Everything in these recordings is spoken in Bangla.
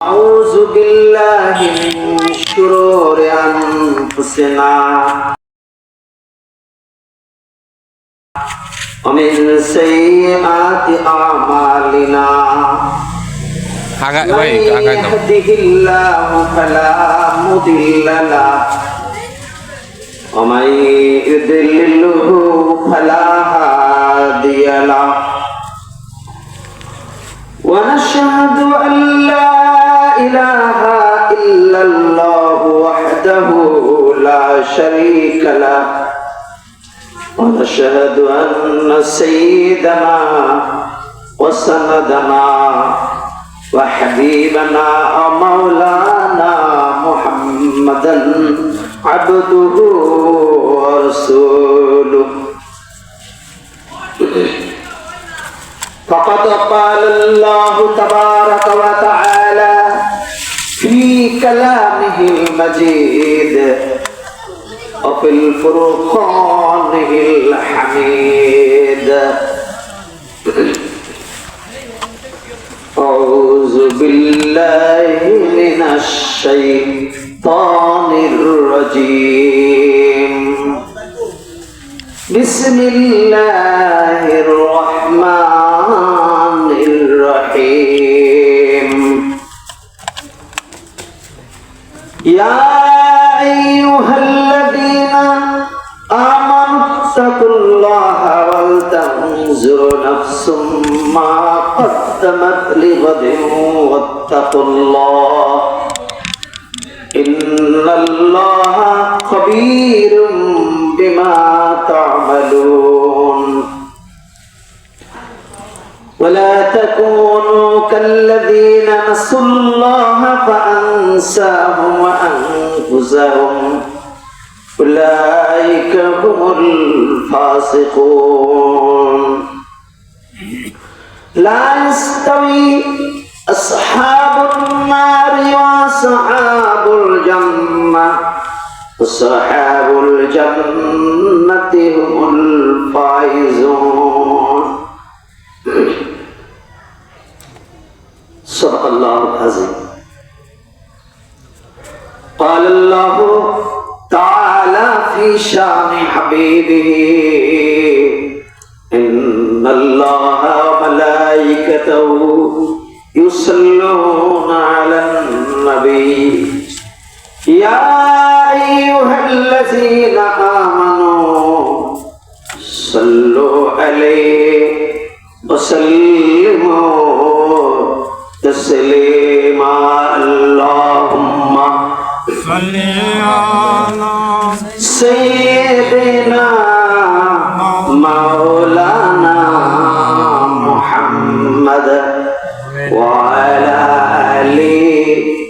أعوذ بالله من شرور أنفسنا ومن سيئات أعمالنا من يهده الله فلا مضل له ومن يضلله فلا هادي له ونشهد أن لا إله إلا الله وحده لا شريك له ونشهد أن سيدنا وسندنا وحبيبنا ومولانا محمدا عبده ورسوله فقد قال الله تبارك وتعالى في كلامه المجيد وفي الفرقان الحميد أعوذ بالله من الشيطان الرجيم بسم الله الرحمن الرحيم يا أيها الذين آمنوا اتقوا الله ولتنظر نفس ما قدمت لغد واتقوا الله إن الله خبير بما تعملون ولا تكونوا كالذين نسوا الله فأنساهم وأنفسهم أولئك هم الفاسقون لا يستوي أصحاب النار وأصحاب الجنة أصحاب الجنة هم الفائزون صدق الله العظيم قال الله تعالى في شان حبيبه إن الله وملائكته يصلون على النبي يا أيها الذين آمنوا صلوا عليه وسلموا تسليما اللهم صل على سيدنا مولانا محمد وعلى آل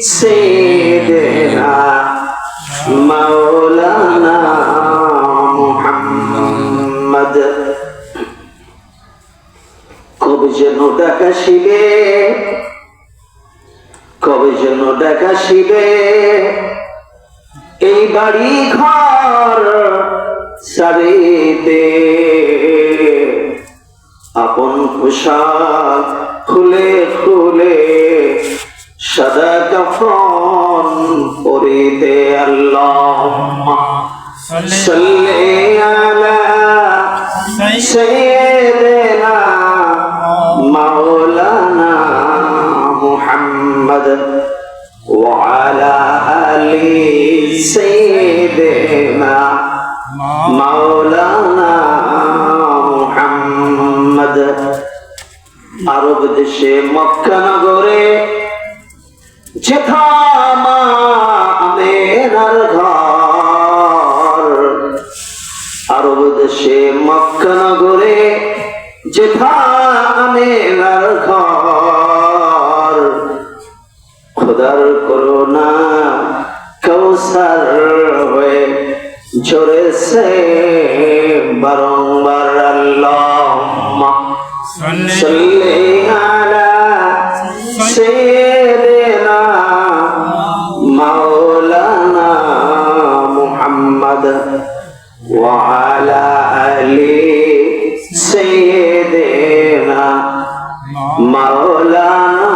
سيدنا مولانا محمد কবে যেন ডাকা শিবে কবে যেন ডাকা শিবে এই বাড়ি ঘর সারিতে আপন পোশাক খুলে খুলে সাদা কাফন পরিতে আল্লাহুম্মা সাল্লি আলা সাইয়্যিদিনা মাওলানা মুহাম্মদ ওয়া আলা আলি সাইয়্যিদিনা মাওলানা মুহাম্মদ আরব দেশে মক্কা নগরে যেথা মা আমেনার ঘর আরব দেশে মক্কা নগরে যেথা আমেনার ঘর খোদার করুণা কৌসার হয়ে ঝরেছে বারংবার আল্লাহুম্মা সাল্লি আলা সাইয়্যিদিনা মাওলানা মুহাম্মদ ওয়া আলা আলি সাইয়্যিদিনা মাওলানা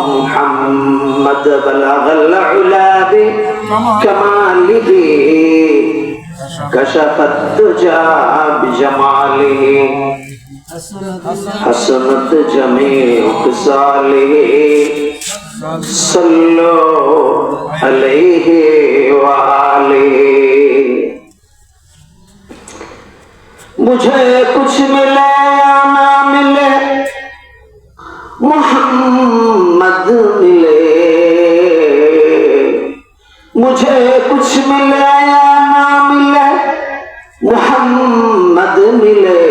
মুহাম্মদ محمد بلغ العلا بكماله كشف الدجى بجماله حسنت جميع خصاله صلوا عليه وآله मुझे कुछ मिले या ना मिले मोहम्मद मिले मुझे कुछ मिले या ना मिले मोहम्मद मिले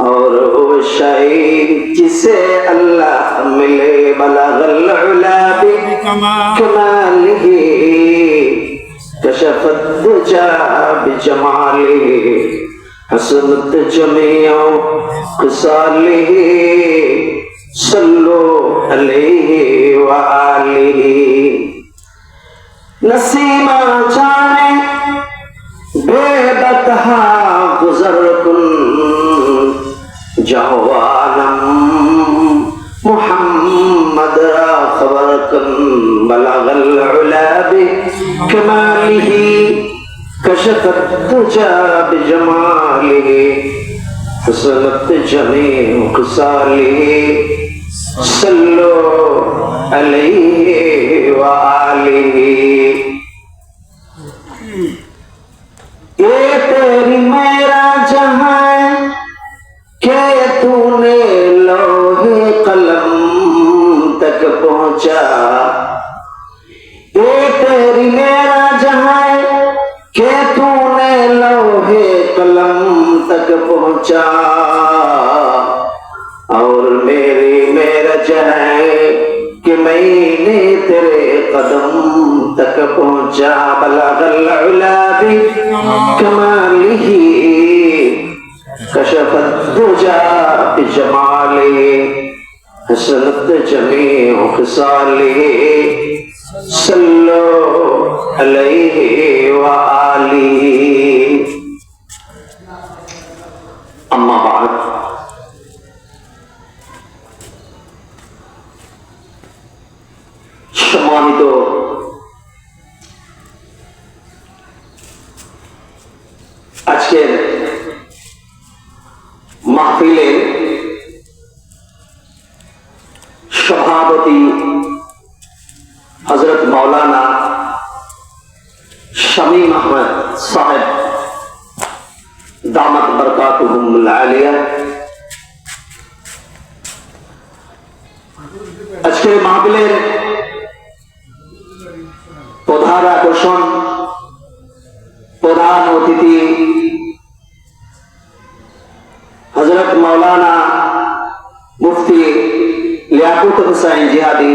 और वो शायद जिसे अल्लाह मिले बलगल उला बिकमालिही कशफ الدجى بجماله حسنت جميع خصاله صلوا عليه وآله नसीमा जाने बेबतहा गुजर कुन जवानम मुहम्मद खबर कुन बलगल उला बिकमालिही कशफ الدجى بجماله حسنت جميع خصاله صلوا عليه وآله ये तेरी मेरा जहां के तूने लोहे कलम तक पहुंचा ये तेरी मेरा जहां के तूने लोहे कलम तक पहुंचा और मेरी मेरा जहां कि मैंने तेरे कदम तक पहुंचा बलगल उला बिकमालिही कशफ الدجى بجماله حسنت جميع خصاله صلوا عليه وآله أما بعد সম্মানিত আজকের মাহফিলের সভাপতি হযরত মাওলানা শামীম আহমদ সাহেব দামাত বরকাতুহুল আলিয়া আজকের মাহফিলের প্রধান আকর্ষণ প্রধান অতিথি হযরত মাওলানা মুফতি লিয়াকত হুসাইন জিহাদি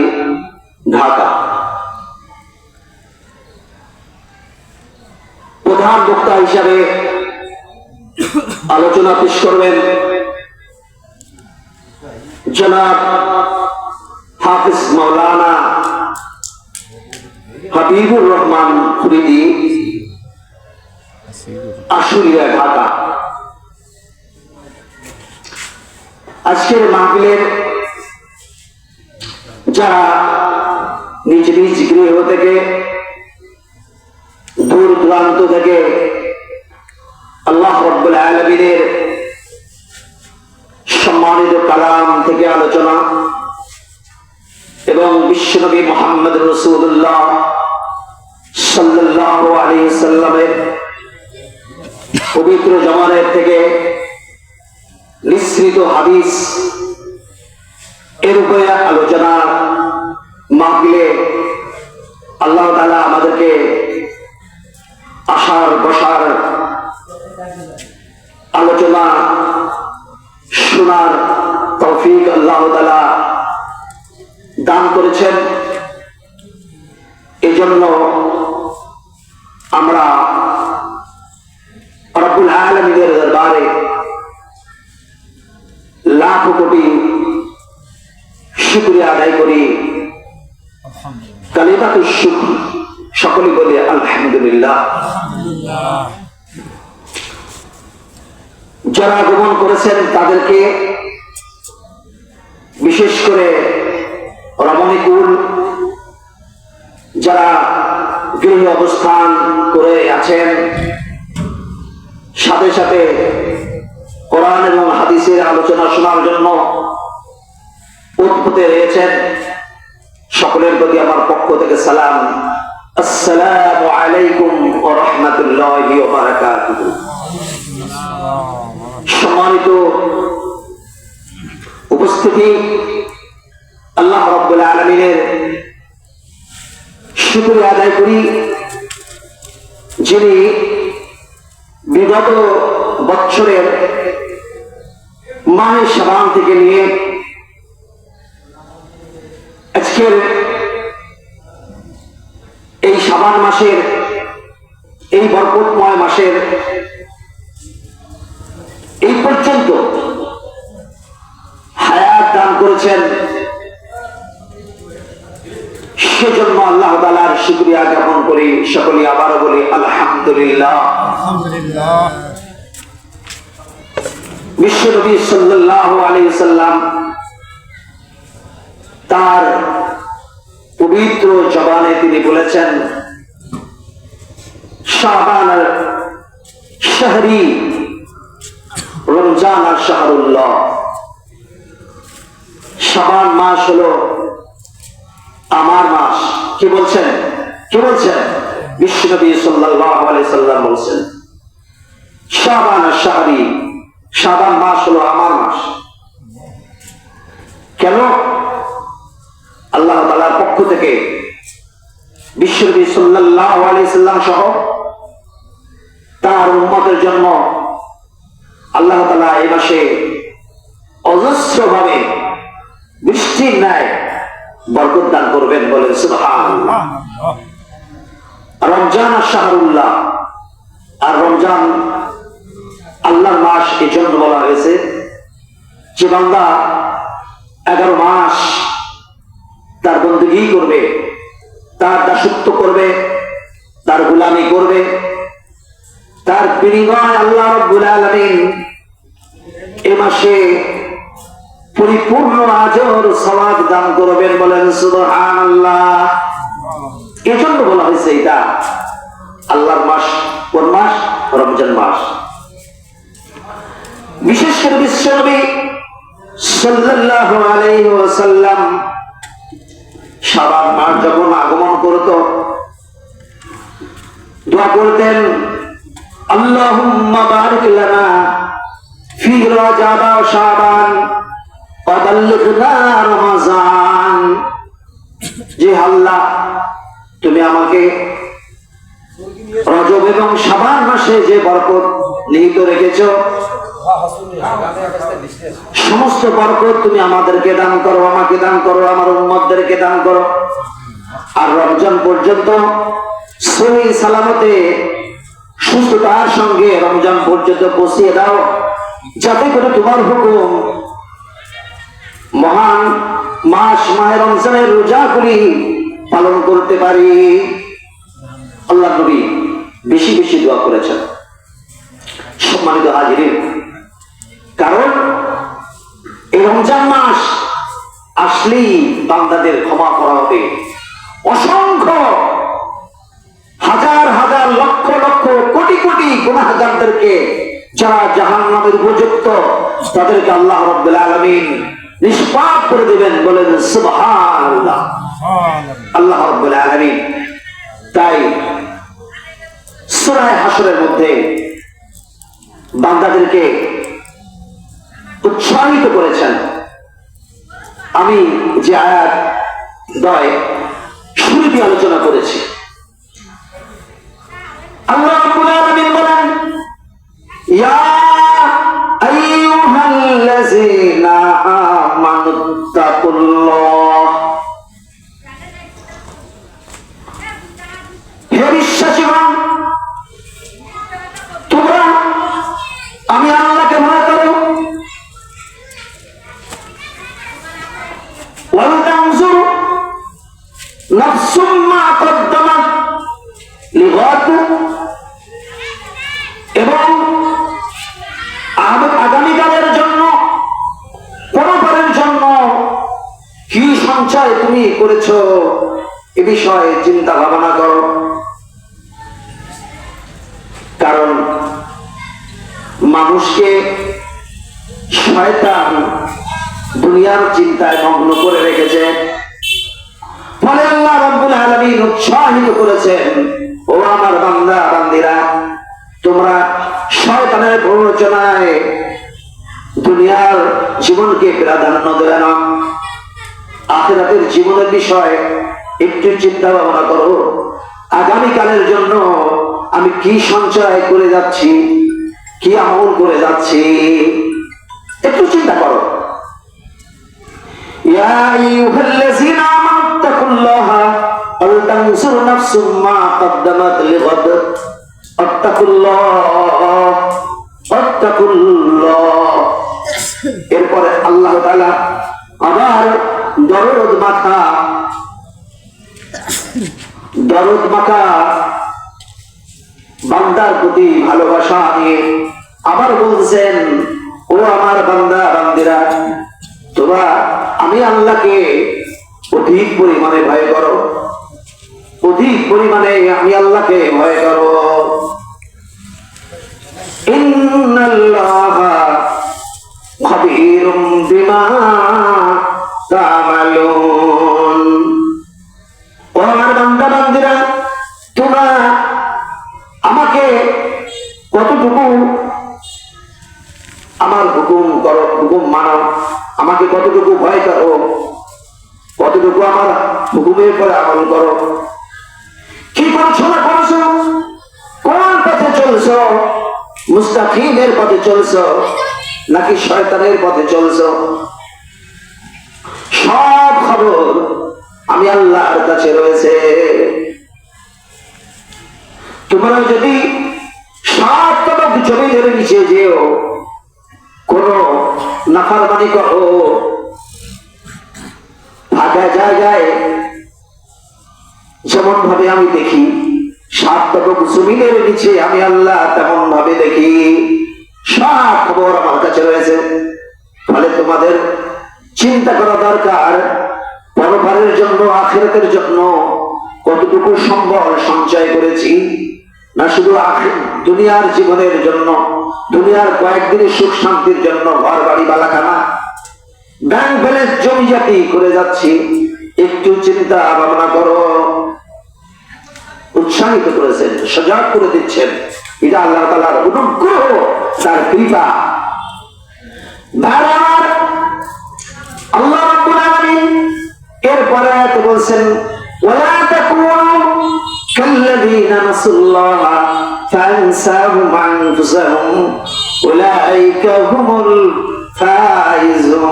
ঢাকা প্রধান বক্তা হিসাবে আলোচনা পেশ করবেন জনাব হাফিজ মাওলানা হাবিবুর রহমান ফরিদি আশুলিয়া ঢাকা আজকের মাহফিলের যারা নিজ নিজ গৃহ থেকে দূর দূরান্ত থেকে আল্লাহ রাব্বুল আলামিনের সম্মানিত কালাম থেকে আলোচনা এবং বিশ্বনবী মুহাম্মদ রাসূলুল্লাহ সাল্লাল্লাহু আলাইহি সাল্লামের পবিত্র জমানের থেকে নিঃসৃত হাদিস এর উপরে আলোচনা মাহফিলে আল্লাহ তাআলা আমাদেরকে আসার বসার আলোচনা শোনার তৌফিক আল্লাহ তাআলা দান করেছেন। এজন্য আমরা রব্বুল আলামিনের দরবারে লাখ কোটি শুকরিয়া আদায় করি। কালিমাতুশ শুকর, সকলে বলি আলহামদুলিল্লাহ। যারা আগমন করেছেন তাদেরকে বিশেষ করে যারা গৃহে অবস্থান করে আছেন, সাথে সাথে কোরআন এবং হাদিসের আলোচনা শোনার জন্য উৎপত্তি রয়েছেন, সকলের প্রতি আমার পক্ষ থেকে সালাম। আসসালামু আলাইকুম ওয়া রাহমাতুল্লাহি ওয়া বারাকাতুহু। সম্মানিত উপস্থিতি, আল্লাহ রাব্বুল আলামিনের শুকরিয়া আদায় করি, যিনি বিগত বছরের মাহে শাবান থেকে নিয়ে আজকের এই শাবান মাসের, এই বরকতময় মাসের এই পর্যন্ত হায়াত দান করেছেন। সেজন্য আল্লাহ তাআলার শুকরিয়া জ্ঞাপন করি। সকলে আবারও বলি আলহামদুলিল্লাহ। বিশ্বনবী সাল্লাল্লাহু আলাইহি ওয়াসাল্লাম তার পবিত্র জবানে তিনি বলেছেন, শাবান শাহরি রমজান আর শাহরুল্লাহ। শাবান মাস হলো আমার মাস। কি বলছেন? কি বলছেন? বিশ্বনবী সাল্লাল্লাহু আলাইহি সাল্লাম বলছেন, শাবান আর শাহরি, শাবান মাস হলো আমার মাস। কেন? আল্লাহ তাআলার পক্ষ থেকে বিশ্বনবী সাল্লাল্লাহু আলাইহি সাল্লাম সহ তার উম্মতের জন্য আল্লাহ তাআলা এই মাসে অজস্রভাবে বৃষ্টির ন্যায় বরকত দান করবেন, বলেন সুবহানাল্লাহ। রমজান আর শাহরুল্লাহ, আর রমজান আল্লাহর মাস এই জন্য বলা হয়েছে যে বান্দা 11 মাস তার বন্দেগী করবে, তার দাসত্ব করবে, তার গোলামি করবে, তার বিনিময় আল্লাহ রাব্বুল আলামিন এই মাসে পরিপূর্ণ আজর সওয়াব দান করবেন, বলেন সুবহানাল্লাহ। এজন্য বলা হয়েছে এটা আল্লাহর মাস। কোন মাস? রমজান মাস। বিশেষ করে বিশ্বনবী সাল্লাল্লাহু আলাইহি ওয়াসাল্লাম শাবান মাস যখন আগমন করত, দোয়া করতেন, আল্লাহুম্মা বারিক লানা ফি রাজাব ওয়া শাবান ওয়া বাল্লিগনা রমাজান। যে আল্লাহ, তুমি আমাকে রজব এবং শাবান মাসে যে বরকত নিহিত রেখেছো, সমস্ত বরকত তুমি আমাদেরকে দান করো, আমাকে দান করো, আমার উম্মতদেরকে দান করো। আর রমজান পর্যন্ত সহি সালামতে সুস্থতার সঙ্গে রমজান পর্যন্ত পৌঁছিয়ে দাও, যাতে করে তোমার হুকুম মহান মাস মাহে রমজানের রোজাগুলি পালন করতে পারি। আল্লাহ নবী বেশি বেশি দোয়া করেছেন। সম্মানিত হাজিরিন, কারণ এই রমজান মাস আসলেই বান্দাদের ক্ষমা করা হবে। অসংখ্য হাজার হাজার লক্ষ লক্ষ কোটি কোটি গুনাহগারদেরকে, যারা জাহান্নামের উপযুক্ত, তাদেরকে আল্লাহ রাব্বুল আলামিন নিষ্পাপ করে দিবেন, বলেন সুবহানাল্লাহ। আল্লাহ রাব্বুল আলামিন তাই সূরা হাশরের মধ্যে বান্দাদেরকে উৎসাহিত করেছেন। আমি যে আয়াত দয় শুরুতে আলোচনা করেছি, আল্লাহ রাব্বুল আলামিন বলেন, ইয়া আইয়ুহাল্লাযীনা আমানুত্তাকুল্লাহ। হে বিশ্বাসীগণ, তোমরা আমি আল্লাহকে ভয় করো। ওয়ালতানজুর নাফসুম মা কদ্দামাত লিগাদ। এবং আগামীকালের জন্য, পরপরের জন্য কি সঞ্চয় তুমি করেছো, এ বিষয়ে চিন্তা ভাবনা করো। কারণ মানুষকে শয়তান দুনিয়ার চিন্তায় মগ্ন করে রেখেছে। ফলে আল্লাহ রাব্বুল আলামিন উৎসাহিত করেছেন, ও আমার বান্দা বান্দিরা, তোমরা শয়তানের প্ররোচনায় দুনিয়ার জীবনকে প্রাধান্য দেবে না, আখিরাতের জীবনের বিষয় একটু চিন্তা ভাবনা করো। আগামীকালের জন্য আমি কি সঞ্চয় করে যাচ্ছি, কি আমল করে যাচ্ছি, একটু চিন্তা করো। ইয়া আইয়ুহাল্লাযীনা আমানু তাকুল্লাহা ওয়া তানজুর নাফসুম মা কদ্দামাত লিগাদ আত্তাকুল্লাহ। এরপরে আল্লাহ তাআলা আবার দরদ মাখা বান্দার প্রতি ভালোবাসা নিয়ে আবার বলছেন, ও আমার বান্দা বান্দিরা, তোমরা আমি আল্লাহকে অধিক পরিমাণে ভয় করো, অধিক পরিমাণে আমি আল্লাহকে ভয় করো। ইন্নাল্লাহা খাবীরুম বিমা তা'মালুন। ও আমার বান্দা বান্দিরা, তোমরা আমাকে কতটুকু আমার হুকুম করো, হুকুম মানো, আমাকে কতটুকু ভয় করো, কতটুকু আমার হুকুমের পরে আমল করো। কি করছো না করছো, কোন পথে চলছো, মুস্তাকিমের পথে চলছো নাকি শয়তানের পথে চলছো, সব খবর আমি আল্লাহর কাছে রয়েছে। তোমরা যদি সাতটা জমিনের নিচে যেও, কোন নাফরমানি করো, ফাঁকা জায়গায় যেমন ভাবে আমি দেখি, সাতটা জমিনের নিচে আমি আল্লাহ তেমন ভাবে দেখি, সব খবর আমার কাছে রয়েছে। ফলে তোমাদের চিন্তা করা দরকার, পরকালের জন্য আখিরাতের জন্য কতটুকু সম্বল সঞ্চয় করেছি, না শুধু দুনিয়ার জীবনের জন্য, দুনিয়ার কয়েকদিনের সুখ শান্তির জন্য ঘর বাড়ি বালাখানা ব্যাংক ব্যালেন্স জমি জাতি করে যাচ্ছি। একটু চিন্তা ভাবনা করো। উৎসাহিত করেছেন, সজাগ করে দিচ্ছেন, এটা আল্লাহ তাআলার অনুগ্রহ, তার কৃপা। আল্লাহ রাব্বুল আলামিন এরপরে বলছেন, ওয়ালা তাকুনু কাল্লাযীনা নাসুল্লাহা ফানসাহুম আনফুসাহুম উলাইকা হুমুল ফাইজুন।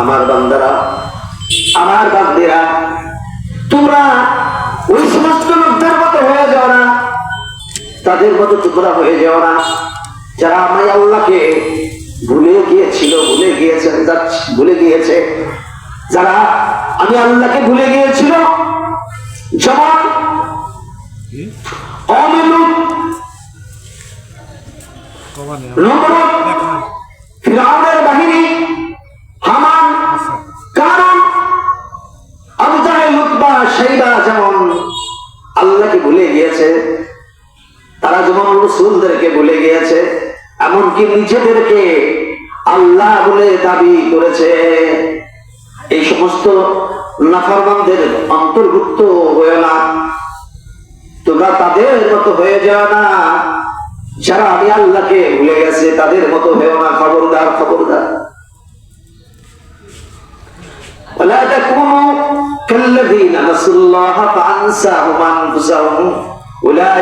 আমার বান্দারা, আমার বান্দিরা, তোমরা ওই সমস্ত লোকদের মতো হয়ে যাও না, তাদের মতো তোমরা হয়ে যাও না যারা আমি আল্লাহকে ভুলে গিয়েছিল, ভুলে গিয়েছে, যারা আমি আল্লাহকে ভুলে গিয়েছিল, যেমন ফিরআউনের বাহিনী, হামান, কারুন, আবু জাহেল, উতবা, শাইবা যেমন আল্লাহকে ভুলে গিয়েছে, তারা যেমন রাসূলদেরকে ভুলে গিয়েছে, এমনকি নিজেদেরকে আল্লাহ বলে দাবি করেছে। এই সমস্ত নাফরমানদের অন্তর্ভুক্ত হয়ে না, তোমরা তাদের মতো হয়ে যাও না যারা আমি আল্লাহকে ভুলে গেছে, তাদের মতো হয়েও না। খবরদার, খবরদার। ولا تكونوا كالذين نسوا الله فأنساهم أنفسهم أولئك